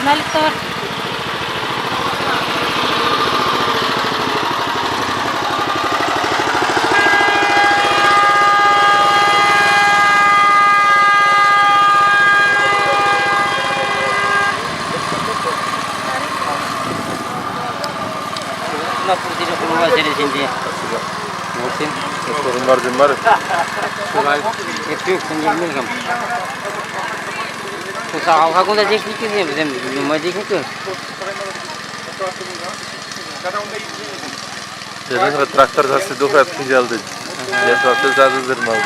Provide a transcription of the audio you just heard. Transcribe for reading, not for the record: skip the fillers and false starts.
Jurnalist var. Nasıl dili kurma serisinde? Muhsin. Sorunlar cimbar. Hep yok, sen bilmiyorum. Kusaq halka konuda teknik mi bizim numacık mı? Demek ki traktör sesi dokuz yaptı geldi. Yaptı zaten zırmalı.